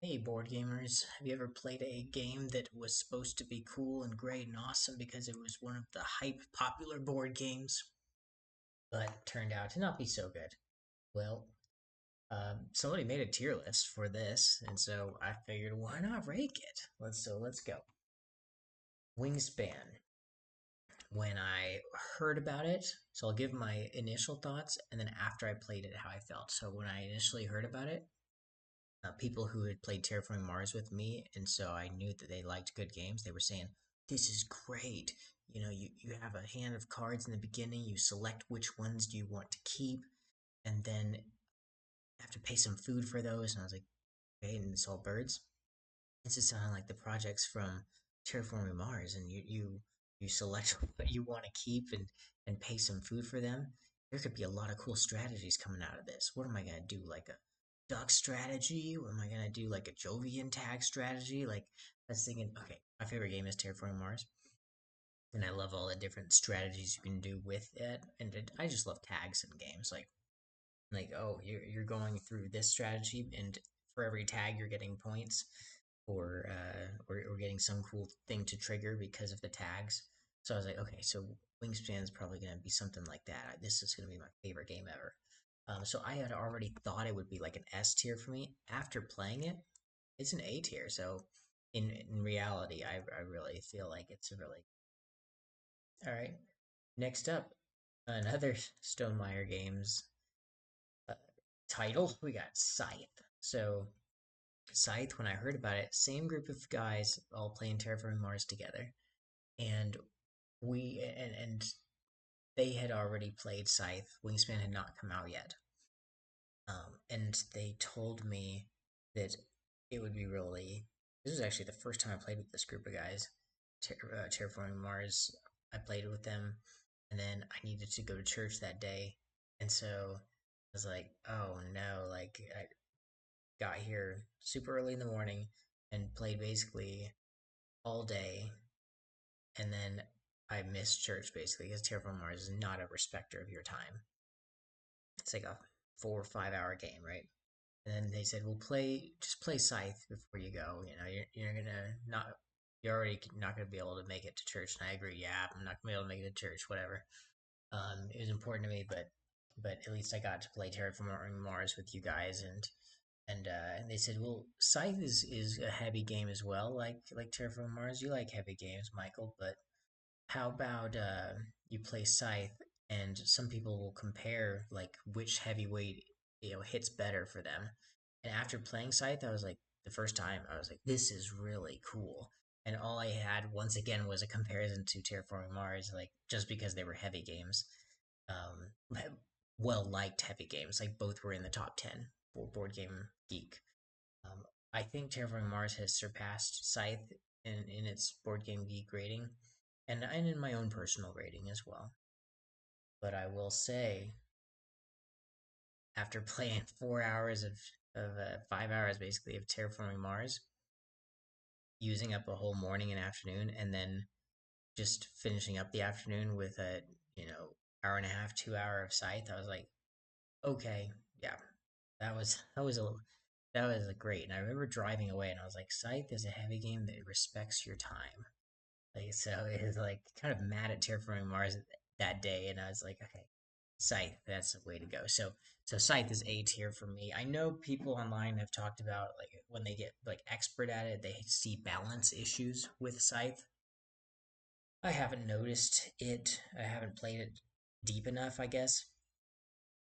Hey board gamers, have you ever played a game that was supposed to be cool and great and awesome because it was one of the hype popular board games, but turned out to not be so good? Well, somebody made a tier list for this, and so I figured why not rank it? Let's go. Wingspan. When I heard about it, so I'll give my initial thoughts, and then after I played it, how I felt. So when I initially heard about it, people who had played Terraforming Mars with me, and so I knew that they liked good games. They were saying, "This is great. You have a hand of cards in the beginning. You select which ones do you want to keep, and then you have to pay some food for those." And I was like, "Okay," and it's all birds. This is sounding like the projects from Terraforming Mars, and you select what you want to keep and pay some food for them. There could be a lot of cool strategies coming out of this. What am I gonna do? Like a duck strategy? What am I gonna do? Like a Jovian tag strategy? Like I was thinking, okay, my favorite game is Terraforming Mars, and I love all the different strategies you can do with it. And I just love tags in games. Like oh you're going through this strategy, and for every tag you're getting points or getting some cool thing to trigger because of the tags. So I was like, okay, so Wingspan is probably going to be something like that. This is going to be my favorite game ever. So I had already thought it would be like an S tier for me. After playing it, it's an A tier. So in reality, I really feel like it's a really all right. Next up, another Stonemeyer Games uh, title. We got Scythe. So Scythe, when I heard about it, same group of guys all playing Terraforming Mars together, and and they had already played Scythe. Wingspan had not come out yet, and they told me that it would be really. This was actually the first time I played with this group of guys. Terraforming Mars. I played with them, and then I needed to go to church that day, and so I was like, "Oh no!" Like I got here super early in the morning and played basically all day, and then I missed church basically because Terraform Mars is not a respecter of your time. It's like a 4 or 5 hour game, right? And then they said, "Well, just play Scythe before you go. You're gonna not, you're already not gonna be able to make it to church." And I agree. Yeah, I'm not gonna be able to make it to church. Whatever. It was important to me, but at least I got to play Terraforming Mars with you guys, and they said, "Well, Scythe is a heavy game as well, like Terraforming Mars. You like heavy games, Michael, but how about you play Scythe, and some people will compare like which heavyweight hits better for them." And after playing Scythe, I was like, the first time, I was like, "This is really cool." And all I had once again was a comparison to Terraforming Mars, like just because they were heavy games, um, well liked heavy games. Like both were in the top 10 for Board Game Geek. Um, I think Terraforming Mars has surpassed Scythe in its Board Game Geek rating, and in my own personal rating as well. But I will say, after playing 4 hours of 5 hours basically of Terraforming Mars, using up a whole morning and afternoon, and then just finishing up the afternoon with a hour and a half, 2 hour of Scythe, I was like, okay, yeah, that was great. And I remember driving away, and I was like, Scythe is a heavy game that respects your time. Like so, it was like kind of mad at Terraforming Mars that day, and I was like, okay, Scythe, that's the way to go. So Scythe is A tier for me. I know people online have talked about like when they get like expert at it, they see balance issues with Scythe. I haven't noticed it. I haven't played it deep enough, I guess.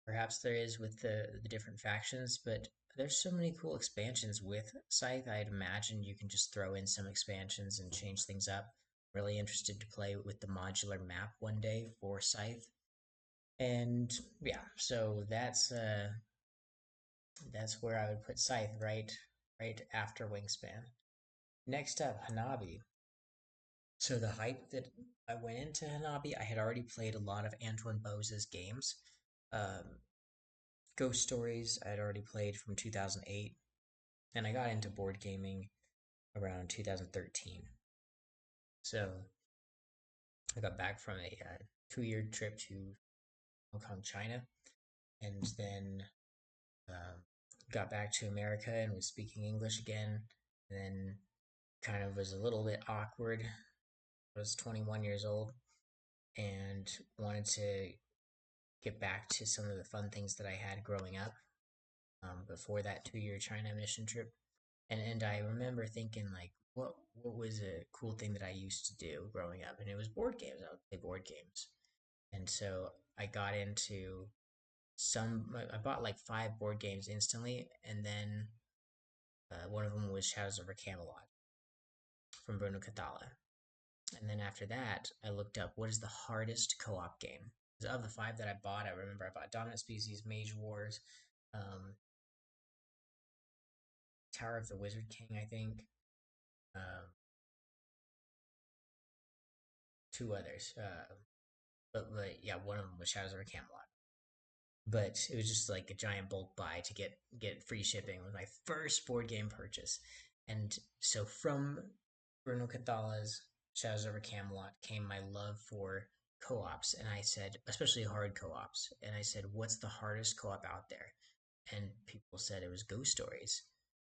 Perhaps there is with the different factions, but there's so many cool expansions with Scythe. I'd imagine you can just throw in some expansions and change things up. Really interested to play with the modular map one day for Scythe. And yeah, so that's where I would put Scythe right after Wingspan. Next up, Hanabi. So the hype that I went into Hanabi, I had already played a lot of Antoine Bose's games. Um, Ghost Stories I had already played from 2008, and I got into board gaming around 2013. So I got back from a 2 year trip to Hong Kong, China, and then um, got back to America and was speaking English again. And then kind of was a little bit awkward. I was 21 years old and wanted to get back to some of the fun things that I had growing up before that 2 year China mission trip. And I remember thinking like, what was a cool thing that I used to do growing up? And it was board games. I would play board games, and so I got into some. I bought like 5 board games instantly, and then one of them was Shadows over Camelot from Bruno Cathala. And then after that, I looked up what is the hardest co-op game. Of the 5 that I bought, I remember I bought Dominant Species, Mage Wars, um, Tower of the Wizard King, I think, um, 2 others. But yeah, one of them was Shadows over Camelot. But it was just like a giant bulk buy to get free shipping. It was my first board game purchase, and so from Bruno Cathala's Shadows over Camelot came my love for co-ops, and I said, especially hard co-ops, and I said, what's the hardest co-op out there? And people said it was Ghost Stories,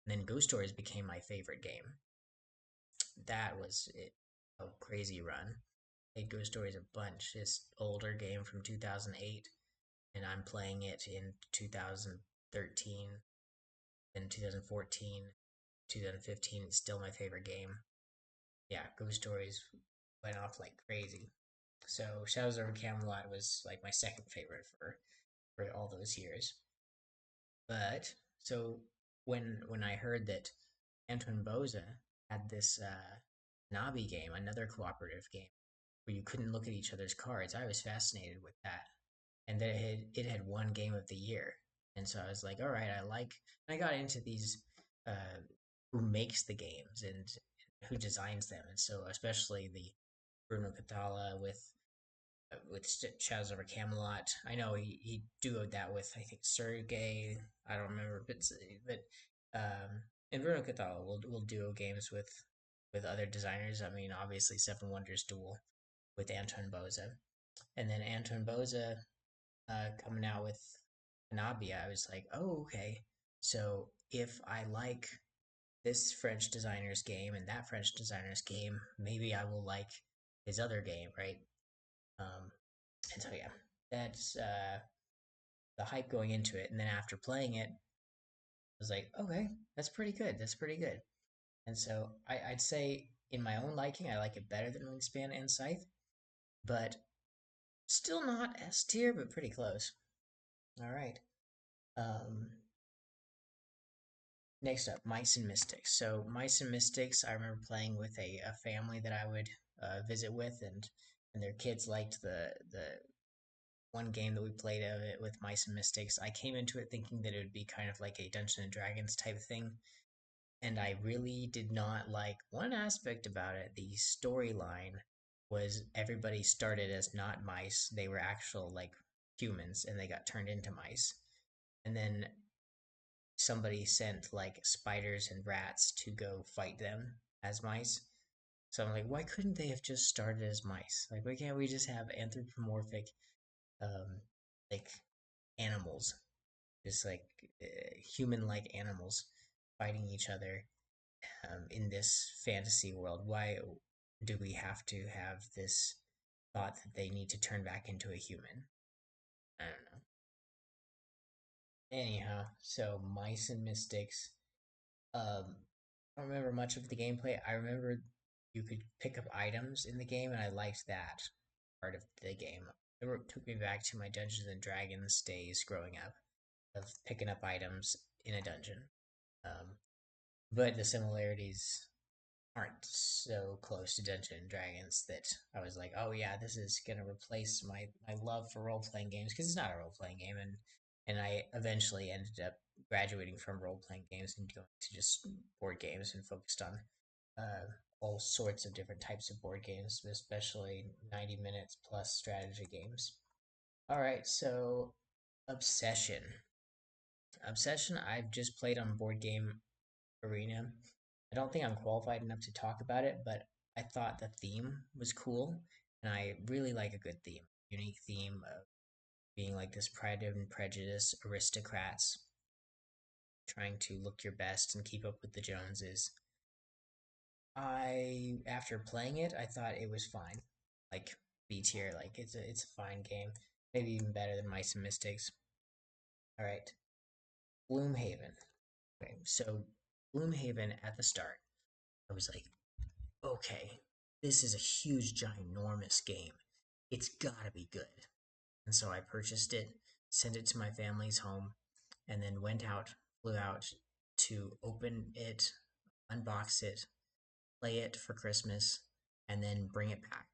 and then Ghost Stories became my favorite game. That was it, a crazy run. Played Ghost Stories a bunch. This older game from 2008, and I'm playing it in 2013, then 2014, 2015. It's still my favorite game. Yeah, Ghost Stories went off like crazy. So Shadows over Camelot was like my second favorite for all those years. But so when I heard that Antoine Boza had this Nabi game, another cooperative game where you couldn't look at each other's cards, I was fascinated with that. And that it had won Game of the Year, and so I was like, all right, I got into these who makes the games and who designs them, and so especially the Bruno Cathala with Shadows over Camelot. I know he duoed that with I think Sergey. I don't remember, but and Bruno Cathala will duo games with other designers. I mean, obviously Seven Wonders duel with Anton Boza, and then Anton Boza coming out with Nabia, I was like, oh, okay. So if I like this French designer's game and that French designer's game, maybe I will like his other game, right? Um, and so, yeah, that's the hype going into it. And then after playing it, I was like, okay, that's pretty good. That's pretty good. And so I'd say, in my own liking, I like it better than Wingspan and Scythe, but still not S tier, but pretty close. All right. Um, Next up, Mice and Mystics. So Mice and Mystics, I remember playing with a family that I would visit with, and their kids liked the one game that we played of it with Mice and Mystics. I came into it thinking that it would be kind of like a Dungeons and Dragons type of thing, and I really did not like one aspect about it. The storyline was everybody started as not mice; they were actual like humans, and they got turned into mice. And then somebody sent like spiders and rats to go fight them as mice. So I'm like, why couldn't they have just started as mice? Like, why can't we just have anthropomorphic, um, like animals, just like human-like animals fighting each other in this fantasy world? Why do we have to have this thought that they need to turn back into a human? I don't know. Anyhow, so mice and mystics. I don't remember much of the gameplay. I remember you could pick up items in the game, and I liked that part of the game. It took me back to my Dungeons and Dragons days growing up, of picking up items in a dungeon. Um, but the similarities aren't so close to Dungeons and Dragons that I was like, oh yeah, this is gonna replace my love for role playing games, because it's not a role playing game, and I eventually ended up graduating from role playing games and going to just board games and focused on uh, all sorts of different types of board games, especially 90 minutes plus strategy games. All right, so Obsession. Obsession, I've just played on Board Game Arena. I don't think I'm qualified enough to talk about it, but I thought the theme was cool, and I really like a good theme. Unique theme of being like this Pride and Prejudice aristocrats trying to look your best and keep up with the Joneses. After playing it, I thought it was fine. Like B tier, like it's a fine game. Maybe even better than Mice and Mystics. All right, Gloomhaven. Okay, so Gloomhaven at the start, I was like, okay, this is a huge, ginormous game. It's gotta be good. And so I purchased it, sent it to my family's home, and then flew out to open it, unbox it, play it for Christmas, and then bring it back.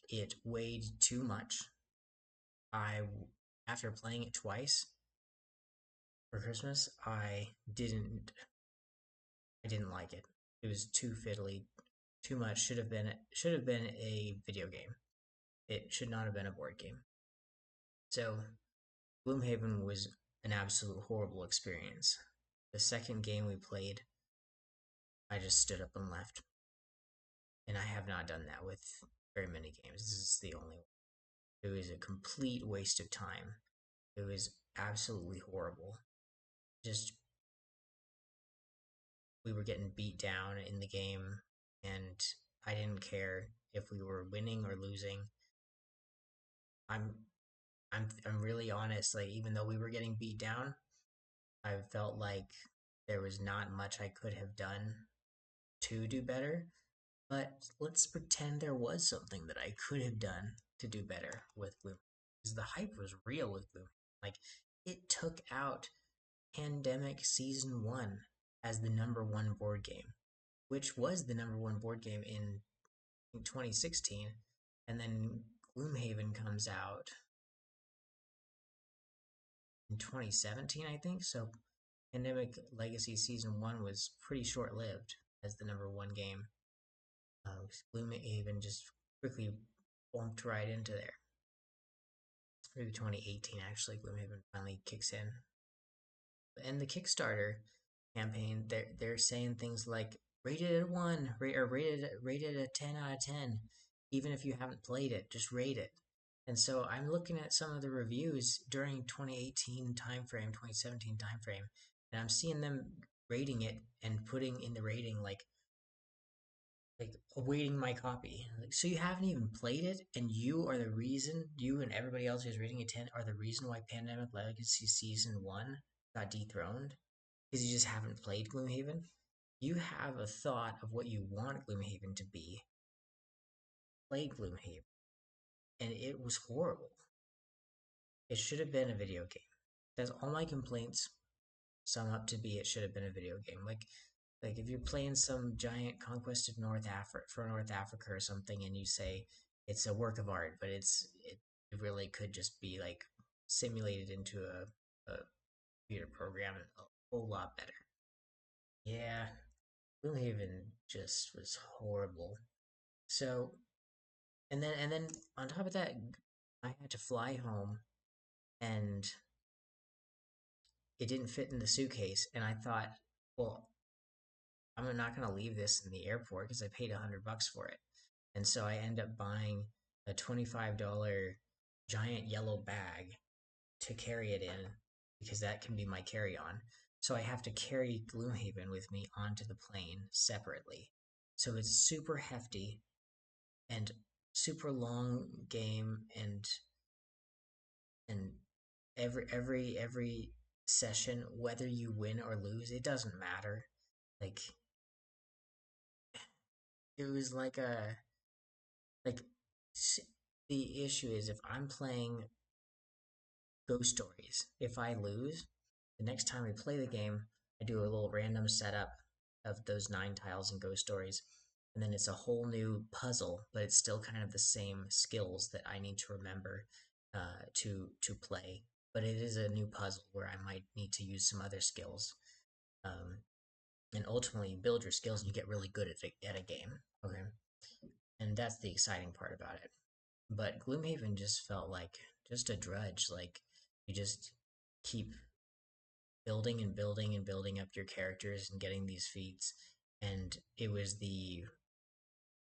It weighed too much. I, after playing it twice for Christmas, I didn't like it. It was too fiddly, too much. Should have been a video game. It should not have been a board game. So Gloomhaven was an absolute horrible experience. The second game we played, I just stood up and left. And I have not done that with very many games. This is the only one. It was a complete waste of time. It was absolutely horrible. Just, we were getting beat down in the game, and I didn't care if we were winning or losing. I'm I'm really honest. Like, even though we were getting beat down, I felt like there was not much I could have done to do better. But let's pretend there was something that I could have done to do better with Gloom. Because the hype was real with Gloom. Like, it took out Pandemic Season 1 as the number one board game, which was the number one board game in 2016. And then Gloomhaven comes out in 2017, I think. So Pandemic Legacy Season 1 was pretty short lived as the number one game. Gloomhaven just quickly bumped right into there. Maybe 2018, actually, Gloomhaven finally kicks in. And the Kickstarter campaign, they're saying things like rated at 1, or rated a 10 out of 10. Even if you haven't played it, just rate it. And so I'm looking at some of the reviews during 2018 timeframe, 2017 timeframe, and I'm seeing them rating it and putting in the rating like awaiting my copy. Like, so you haven't even played it, and you are the reason. You and everybody else who's rating a 10 are the reason why Pandemic Legacy Season 1 got dethroned, because you just haven't played Gloomhaven. You have a thought of what you want Gloomhaven to be. Played Gloomhaven, and it was horrible. It should have been a video game. That's all my complaints sum up to be. It should have been a video game. Like if you're playing some giant conquest of North Africa or something, and you say it's a work of art, but it really could just be like simulated into a computer program a whole lot better. Yeah, Gloomhaven just was horrible. So, and then on top of that, I had to fly home, and it didn't fit in the suitcase, and I thought, well, I'm not going to leave this in the airport because I paid $100 for it. And so I end up buying a $25 giant yellow bag to carry it in, because that can be my carry on. So I have to carry Gloomhaven with me onto the plane separately. So it's super hefty and super long game, and every session, whether you win or lose, it doesn't matter. Like, it was like the issue is, if I'm playing Ghost Stories, if I lose, the next time we play the game, I do a little random setup of those 9 tiles in Ghost Stories, and then it's a whole new puzzle, but it's still kind of the same skills that I need to remember to play. But it is a new puzzle where I might need to use some other skills, um, and ultimately you build your skills and you get really good at a game. Okay, and that's the exciting part about it. But Gloomhaven just felt like just a drudge. Like, you just keep building and building and building up your characters and getting these feats, and it was the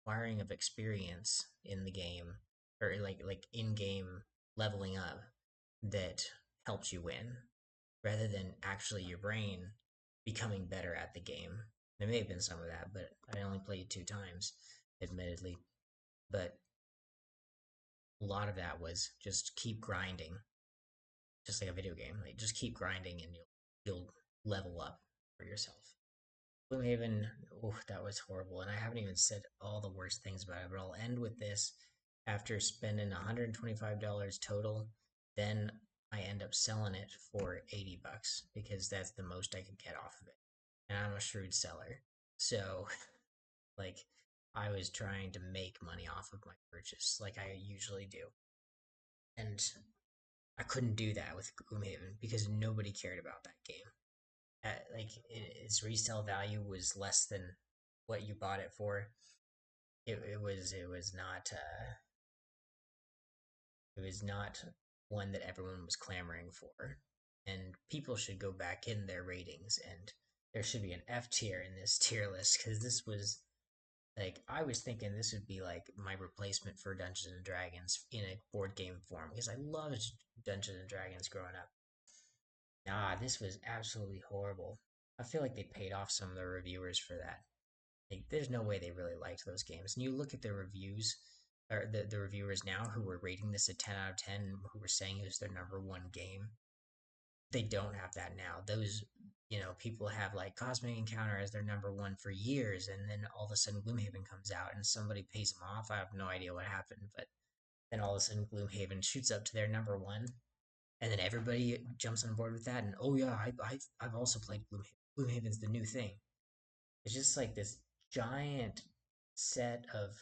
acquiring of experience in the game, or like in game leveling up, that helps you win. rather than actually your brain becoming better at the game. There may have been some of that, but I only played 2 times, admittedly. But a lot of that was just keep grinding, just like a video game. Like just keep grinding, and you'll level up for yourself. Gloomhaven, oh, that was horrible, and I haven't even said all the worst things about it. But I'll end with this: after spending $125 total, then I end up selling it for $80 because that's the most I could get off of it, and I'm a shrewd seller, so like I was trying to make money off of my purchase, like I usually do, and I couldn't do that with Gloomhaven because nobody cared about that game. Like its resale value was less than what you bought it for. It was not one that everyone was clamoring for, and people should go back in their ratings, and there should be an F tier in this tier list because this was like I was thinking this would be like my replacement for Dungeons and Dragons in a board game form because I loved Dungeons and Dragons growing up. Nah, this was absolutely horrible. I feel like they paid off some of the reviewers for that. Like, there's no way they really liked those games. And you look at the reviews, or the reviewers now who were rating this a 10 out of 10, who were saying it was their number one game. They don't have that now. Those, people have like Cosmic Encounter as their number one for years, and then all of a sudden Gloomhaven comes out and somebody pays them off. I have no idea what happened, but then all of a sudden Gloomhaven shoots up to their number one, and then everybody jumps on board with that. And oh yeah, I've also played Gloomhaven. Gloomhaven's the new thing. It's just like this giant set of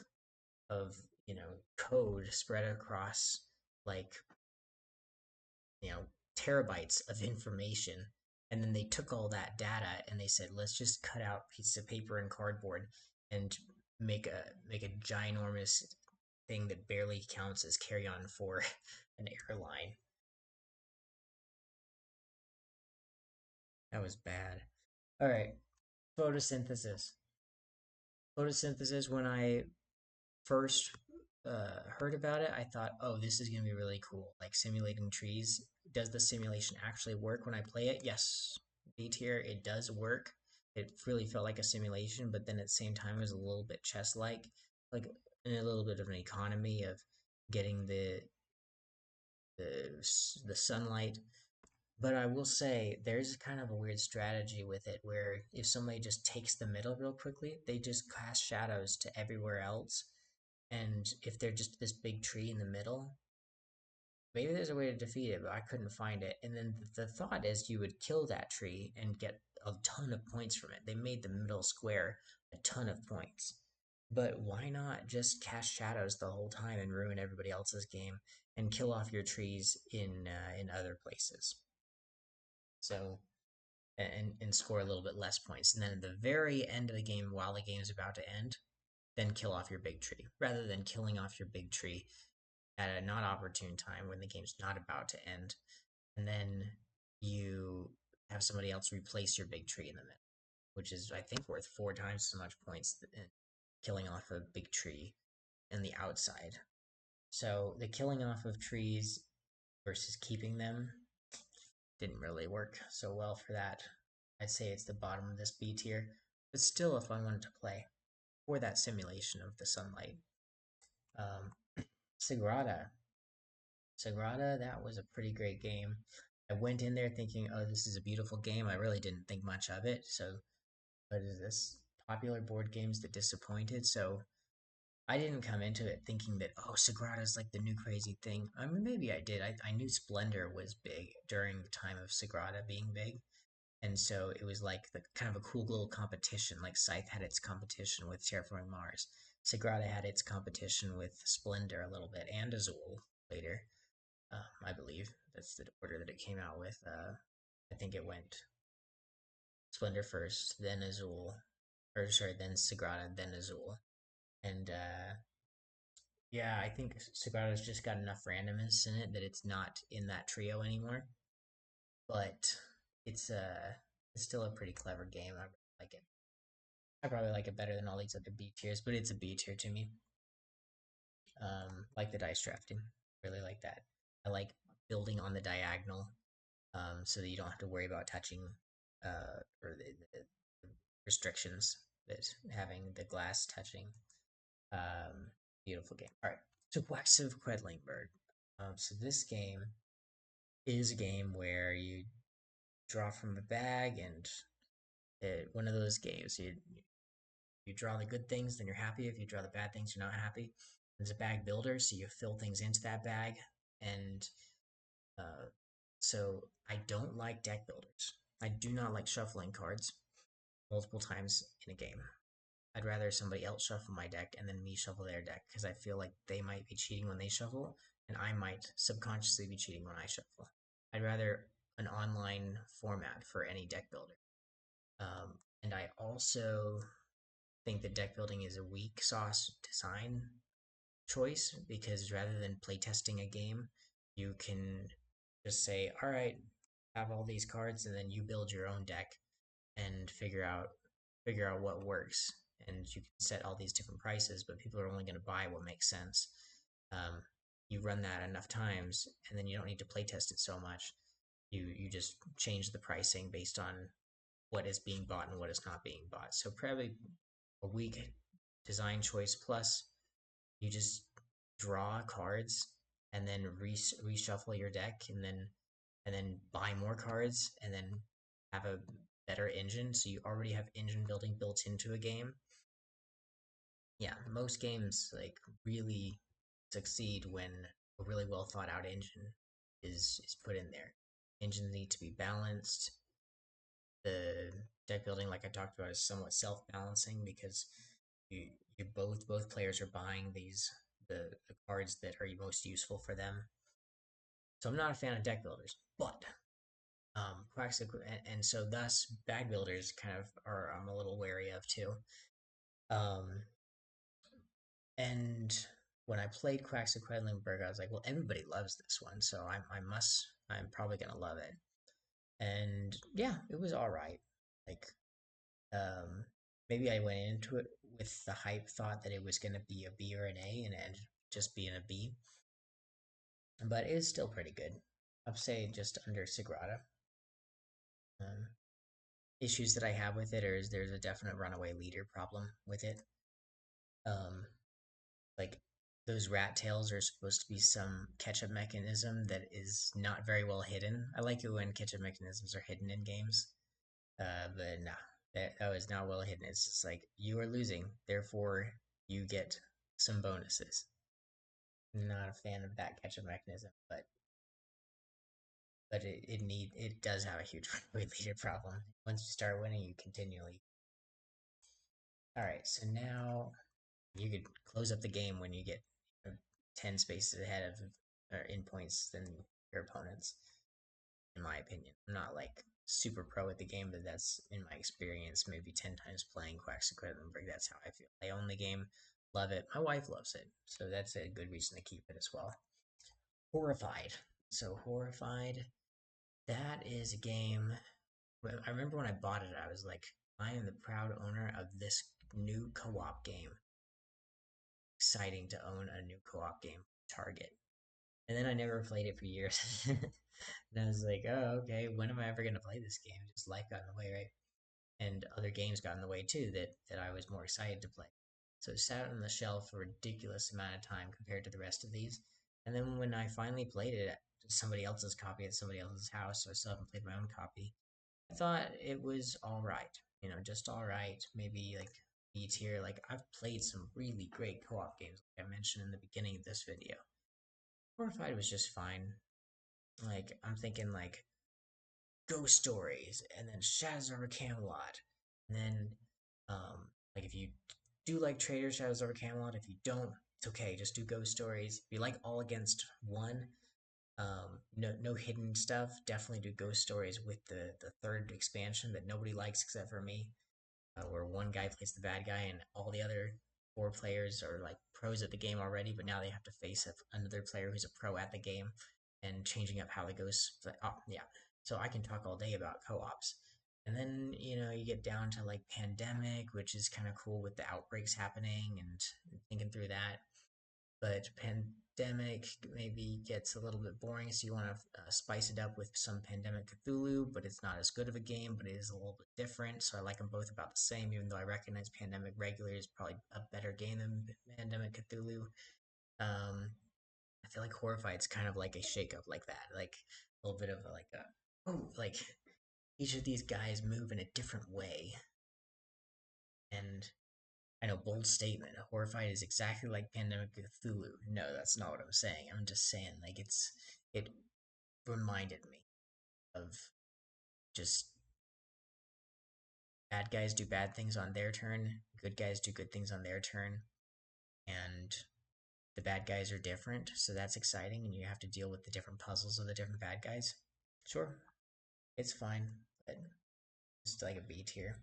code spread across like you know terabytes of information, and then they took all that data and they said let's just cut out pieces of paper and cardboard and make a ginormous thing that barely counts as carry on for an airline. That was bad. All right, photosynthesis. Photosynthesis, when I first heard about it, I thought, oh, this is going to be really cool. Like simulating trees. Does the simulation actually work when I play it? Yes. B tier, it does work. It really felt like a simulation, but then at the same time, it was a little bit chess like a little bit of an economy of getting the sunlight. But I will say there's kind of a weird strategy with it where if somebody just takes the middle real quickly, they just cast shadows to everywhere else. And if they're just this big tree in the middle, maybe there's a way to defeat it, but I couldn't find it. And then the thought is you would kill that tree and get a ton of points from it. They made the middle square a ton of points. But why not just cast shadows the whole time and ruin everybody else's game and kill off your trees in other places? So and score a little bit less points. And then at the very end of the game, while the game is about to end, then kill off your big tree rather than killing off your big tree at a not opportune time when the game's not about to end, and then you have somebody else replace your big tree in the middle, which is I think worth 4 times as much points than killing off a big tree in the outside. So the killing off of trees versus keeping them didn't really work so well for that. I'd say it's the bottom of this B tier, but still a fun one to play for that simulation of the sunlight. Um, Sigrada. Sigrada, that was a pretty great game. I went in there thinking, oh, this is a beautiful game. I really didn't think much of it. So, what is this? Popular board games that disappointed. So, I didn't come into it thinking that, oh, Sagrada is like the new crazy thing. I mean, maybe I did. I knew Splendor was big during the time of Sagrada being big. And so it was like the kind of a cool little competition. Like Scythe had its competition with Terraforming Mars. Sagrada had its competition with Splendor a little bit and Azul later. I believe that's the order that it came out with. I think it went Splendor first, then Azul, or sorry, then Sigrada, then Azul, and yeah, I think Sigrada's just got enough randomness in it that it's not in that trio anymore. But it's it's still a pretty clever game. I really like it. I probably like it better than all these other B tiers, but it's a B tier to me. Like the dice drafting, really like that. I like building on the diagonal so that you don't have to worry about touching or the restrictions that having the glass touching. Um, Beautiful game. All right, so Wax of Quedlingberg. So this game is a game where you draw from a bag, and one of those games you draw the good things, then you're happy. If you draw the bad things, you're not happy. There's a bag builder, so you fill things into that bag, and uh, so I don't like deck builders. I do not like shuffling cards multiple times in a game. I'd rather somebody else shuffle my deck and then me shuffle their deck because I feel like they might be cheating when they shuffle, and I might subconsciously be cheating when I shuffle. I'd rather an online format for any deck builder. And I also think that deck building is a weak sauce design choice because rather than playtesting a game, you can just say, all right, have all these cards, and then you build your own deck and figure out what works. And you can set all these different prices, but people are only going to buy what makes sense. Um, you run that enough times, and then you don't need to playtest it so much. You just change the pricing based on what is being bought and what is not being bought. So probably a weak design choice plus you just draw cards and then reshuffle your deck and then buy more cards and then have a better engine, so you already have engine building built into a game. Yeah, most games like really succeed when a really well thought out engine is put in there. Engines need to be balanced. The deck building, like I talked about, is somewhat self balancing because you you both players are buying the cards that are most useful for them. So I'm not a fan of deck builders, but Quacks and so thus bag builders kind of are I'm a little wary of too. Um, and when I played Quacks of Quedlinburg, I was like, well, everybody loves this one, so I'm probably gonna love it. And yeah, it was all right. Like, um, maybe I went into it with the hype thought that it was gonna be a B or an A, and it ended up just being a B. But it is still pretty good. I'd say just under Sigrada. Um, Issues that I have with it is there's a definite runaway leader problem with it. Um, like those rat tails are supposed to be some catch-up mechanism that is not very well hidden. I like it when catch-up mechanisms are hidden in games, but no, that was not well hidden. It's just like you are losing, therefore you get some bonuses. Not a fan of that catch-up mechanism, but it does have a huge runaway leader problem. Once you start winning, you continually. All right, so now you could close up the game when you get 10 spaces ahead of or in points than your opponents, in my opinion. I'm not like super pro at the game, but that's in my experience, maybe 10 times playing Quacks Equipment Break. That's how I feel. I own the game, love it. My wife loves it, so that's a good reason to keep it as well. Horrified. So, Horrified, that is a game. I remember when I bought it, I was like, I am the proud owner of this new co op game. Exciting to own a new co op game, Target. And then I never played it for years. And I was like, oh, okay, when am I ever going to play this game? Just life got in the way, right? And other games got in the way too that I was more excited to play. So it sat on the shelf for a ridiculous amount of time compared to the rest of these. And then when I finally played it, somebody else's copy at somebody else's house, so I still haven't played my own copy. I thought it was all right, just all right. Maybe like B tier. Like I've played some really great co-op games, like I mentioned in the beginning of this video. Horrified was just fine. Like I'm thinking like Ghost Stories, and then Shadows over Camelot, and then like if you do like Trader Shadows over Camelot, if you don't, it's okay. Just do Ghost Stories. If you like All Against One, no hidden stuff. Definitely do Ghost Stories with the third expansion that nobody likes except for me, where one guy plays the bad guy and all the other four players are like pros at the game already, but now they have to face another player who's a pro at the game and changing up how it goes. Oh, yeah. So I can talk all day about co-ops. And then, you get down to like Pandemic, which is kind of cool with the outbreaks happening and thinking through that. But Pandemic maybe gets a little bit boring, so you want to spice it up with some Pandemic Cthulhu, but it's not as good of a game, but it is a little bit different. So I like them both about the same, even though I recognize Pandemic Regular is probably a better game than Pandemic Cthulhu. Um, I feel like Horrified's kind of like a shakeup like that, like a little bit of like a like each of these guys move in a different way, and I know, bold statement. Horrified is exactly like Pandemic Cthulhu. No, that's not what I'm saying. I'm just saying, like, it reminded me of just bad guys do bad things on their turn, good guys do good things on their turn, and the bad guys are different, so that's exciting, and you have to deal with the different puzzles of the different bad guys. Sure, it's fine, but it's like a B tier.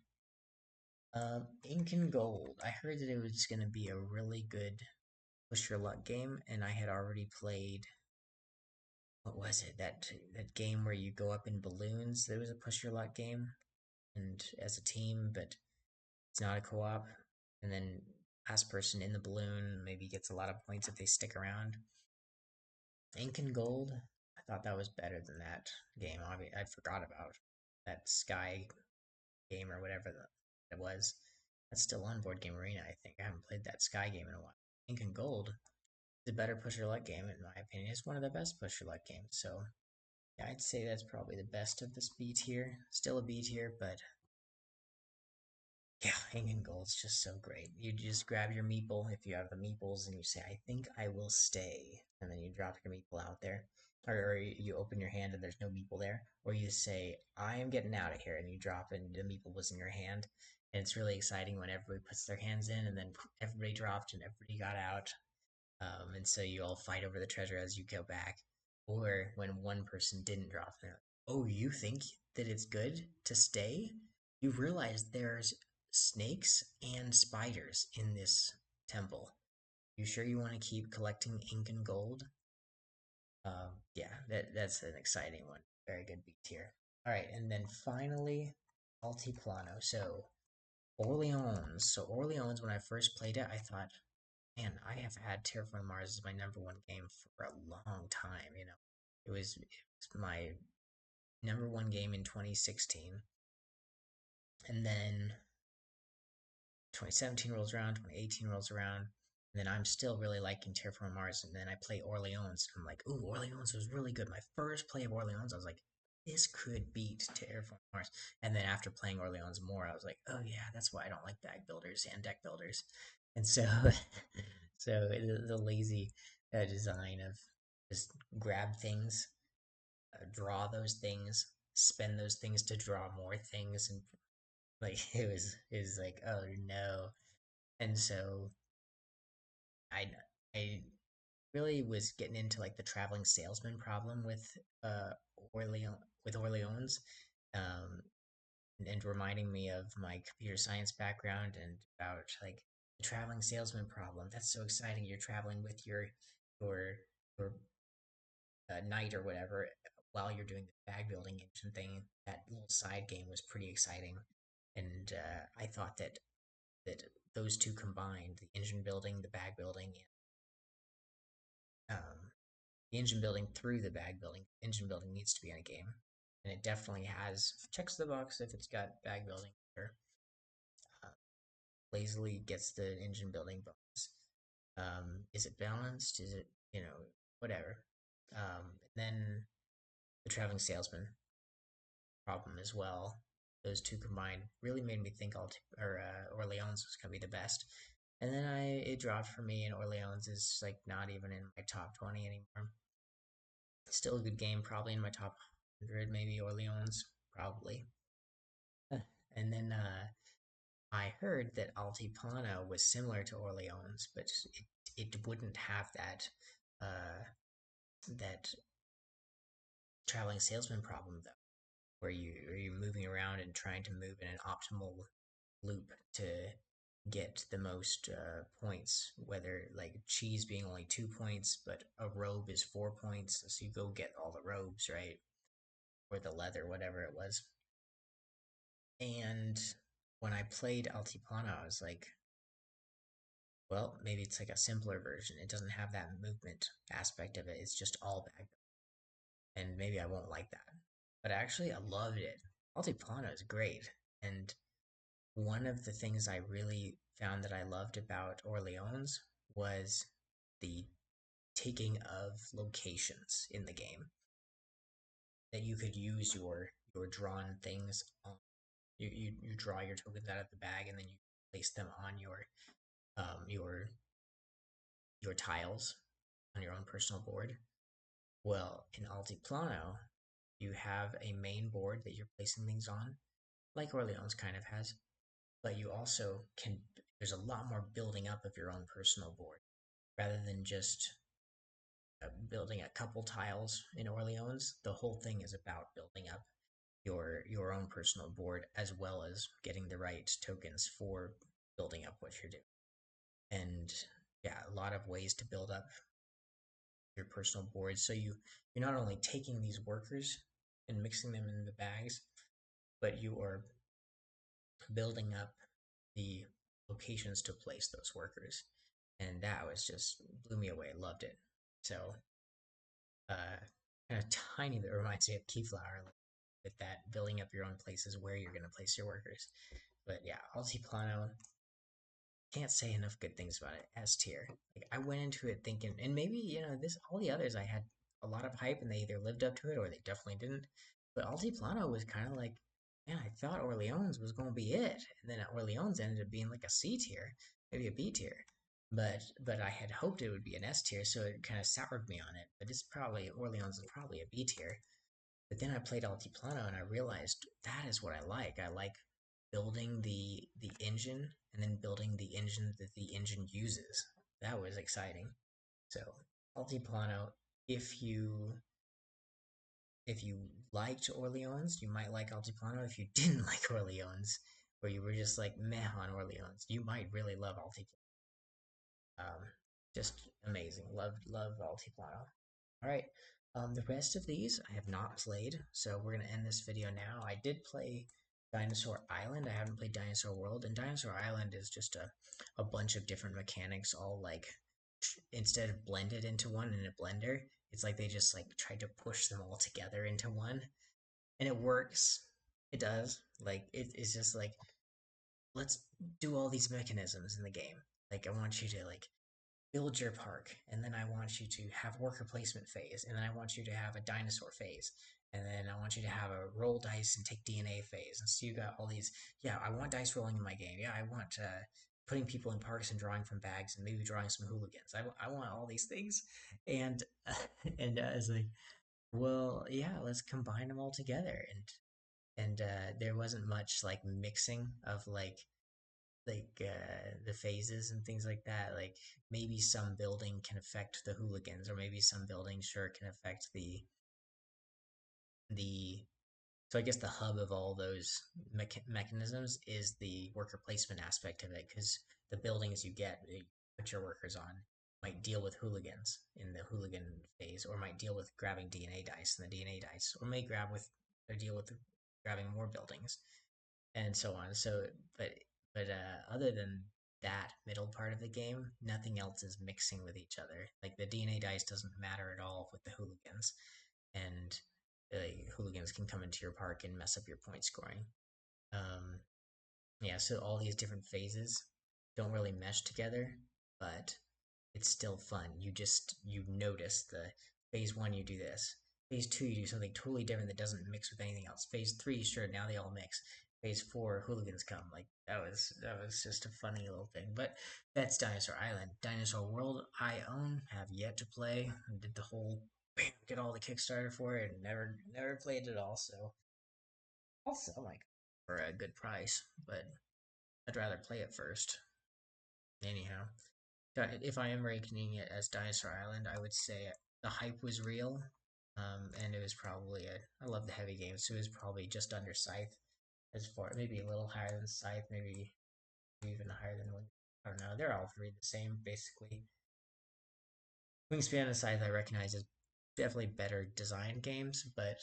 Ink and Gold. I heard that it was going to be a really good push your luck game, and I had already played what was it, that game where you go up in balloons. There was a push your luck game, and as a team, but it's not a co-op. And then last person in the balloon maybe gets a lot of points if they stick around. Ink and Gold. I thought that was better than that game. I forgot about that Sky game or whatever it was. That's still on Board Game Arena. I think I haven't played that Sky game in a while. Ink and Gold is a better push your luck game in my opinion. It's one of the best push your luck games. So yeah, I'd say that's probably the best of this B tier. Still a B tier, but yeah, Hanging Gold's just so great. You just grab your meeple if you have the meeples and you say, I think I will stay. And then you drop your meeple out there. Or you open your hand and there's no meeple there. Or you say, I am getting out of here. And you drop it and the meeple was in your hand. And it's really exciting when everybody puts their hands in and then everybody dropped and everybody got out. And so you all fight over the treasure as you go back. Or when one person didn't drop them. Oh, you think that it's good to stay? You realize there's snakes and spiders in this temple. You sure you want to keep collecting ink and gold? Yeah, that's an exciting one. Very good beat here. All right, and then finally, Altiplano. So Orleans. So Orleans, when I first played it, I thought, man, I have had Terraforming Mars as my number one game for a long time. It was my number one game in 2016, and then 2017 rolls around, 2018 rolls around, and then I'm still really liking Terraforming Mars, and then I play Orleans, and I'm like, ooh, Orleans was really good. My first play of Orleans, I was like, this could beat Terraforming Mars. And then after playing Orleans more, I was like, oh yeah, that's why I don't like bag builders and deck builders. And so, so the lazy design of just grab things, draw those things, spend those things to draw more things, and like it was like, oh no. And so I I really was getting into like the traveling salesman problem uh Orleans with Orleans, um, and reminding me of my computer science background and about like the traveling salesman problem. That's so exciting. You're traveling with your your knight or whatever while you're doing the bag building engine thing. That little side game was pretty exciting, and I thought that those two combined, the engine building, the bag building, the engine building through the bag building. Engine building needs to be in a game, and it definitely has. Checks the box if it's got bag building. Or uh, lazily gets the engine building bonus. Is it balanced? Is it whatever? Then the traveling salesman problem as well. Those two combined really made me think Orleans was gonna be the best. And then it dropped for me, and Orleans is like not even in my top 20 anymore. Still a good game, probably in my top 100, maybe Orleans, probably. And then I heard that Altiplano was similar to Orleans, but it wouldn't have that traveling salesman problem though, where you're moving around and trying to move in an optimal loop to get the most points. Whether like cheese being only 2 points, but a robe is 4 points, so you go get all the robes, right? Or the leather, whatever it was. And when I played Altiplano, I was like, Well, maybe it's like a simpler version. It doesn't have that movement aspect of it. It's just all bag, and maybe I won't like that. But actually, I loved it. Altiplano is great, and one of the things I really found that I loved about Orleans was the taking of locations in the game, that you could use your drawn things on. You draw your tokens out of the bag and then you place them on your your tiles on your own personal board. Well, in Altiplano, you have a main board that you're placing things on, like Orleans kind of has, but you also can, there's a lot more building up of your own personal board rather than just building a couple tiles in Orleans. The whole thing is about building up your own personal board as well as getting the right tokens for building up what you're doing. And yeah, a lot of ways to build up your personal board. So you're not only taking these workers and mixing them in the bags, but you are building up the locations to place those workers. And that was just blew me away. Loved it. So kind of tiny that reminds me of Keyflower, with that building up your own places where you're going to place your workers. But yeah, Altiplano, can't say enough good things about it. S tier. Like I went into it thinking, and maybe this all the others I had a lot of hype and they either lived up to it or they definitely didn't. But Altiplano was kind of like, man, I thought Orleans was going to be it, and then Orleans ended up being like a C tier, maybe a B tier. But I had hoped it would be an S tier, so it kind of soured me on it. But it's probably Orleans is probably a B tier. But then I played Altiplano and I realized that is what I like. I like building the engine and then building the engine that the engine uses. That was exciting. So Altiplano, if you if you liked Orleans, you might like Altiplano. If you didn't like Orleans, or you were just like meh on Orleans, you might really love Altiplano. Um, just amazing. Love Altiplano. All right. The rest of these I have not played, so we're gonna end this video now. I did play Dinosaur Island. I haven't played Dinosaur World, and Dinosaur Island is just a bunch of different mechanics, all like instead of blended into one in a blender, it's like they just like tried to push them all together into one, and it works. It does. Like it's just like let's do all these mechanisms in the game. Like I want you to like build your park, and then I want you to have worker placement phase, and then I want you to have a dinosaur phase, and then I want you to have a roll dice and take DNA phase. And so you got all these. Yeah, I want dice rolling in my game. Yeah, I want putting people in parks and drawing from bags and maybe drawing some hooligans. I want all these things, and it's like, well, yeah, let's combine them all together. And there wasn't much like mixing of the phases and things like that. Like maybe some building can affect the hooligans, or maybe some building sure can affect the. So I guess the hub of all those mechanisms is the worker placement aspect of it, because the buildings you get, you put your workers on, might deal with hooligans in the hooligan phase, or might deal with grabbing DNA dice in the DNA dice, or may grab with or deal with grabbing more buildings and so on. So, other than that middle part of the game, nothing else is mixing with each other. Like the DNA dice doesn't matter at all with the hooligans, and hooligans can come into your park and mess up your point scoring. Um, yeah, so all these different phases don't really mesh together, but it's still fun. You notice the phase one you do this. Phase two you do something totally different that doesn't mix with anything else. Phase three, sure, now they all mix. Phase four, hooligans come. Like that was just a funny little thing. But that's Dinosaur Island. Dinosaur World I own, have yet to play. I did the whole get all the Kickstarter for it and never played it all, so I'll sell my for a good price, but I'd rather play it first. Anyhow, if I am ranking it as Dinosaur Island, I would say the hype was real, and it was probably I love the heavy games, so it was probably just under Scythe, as far maybe a little higher than Scythe, maybe even higher than Wing. I don't know. They're all three the same basically. Wingspan and Scythe I recognize as definitely better design games, but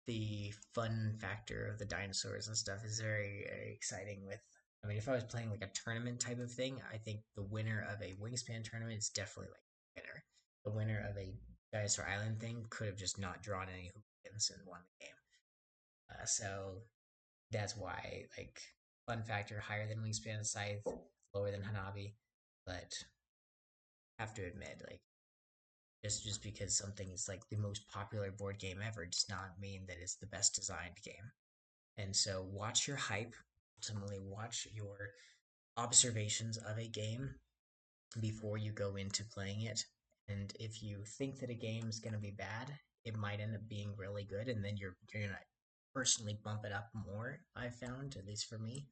the fun factor of the dinosaurs and stuff is very, very exciting with I mean, if I was playing like a tournament type of thing, I think the winner of a Wingspan tournament is definitely like the winner. The winner of a Dinosaur Island thing could have just not drawn any hooligans and won the game. So that's why, like, fun factor higher than Wingspan and Scythe, lower than Hanabi, but have to admit, like, just because something is like the most popular board game ever does not mean that it's the best designed game. And so watch your hype. Ultimately, watch your observations of a game before you go into playing it. And if you think that a game is going to be bad, it might end up being really good, and then you're gonna personally bump it up more. I've found, at least for me.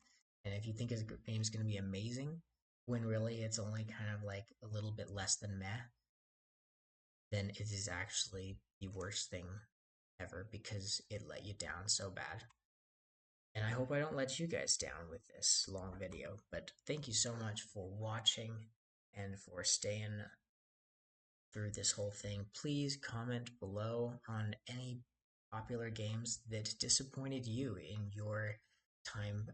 And if you think a game's going to be amazing, when really it's only kind of like a little bit less than meh, then it is actually the worst thing ever because it let you down so bad. And I hope I don't let you guys down with this long video, but thank you so much for watching and for staying through this whole thing. Please comment below on any popular games that disappointed you in your time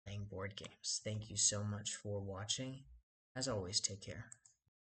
playing board games. Thank you so much for watching. As always, take care.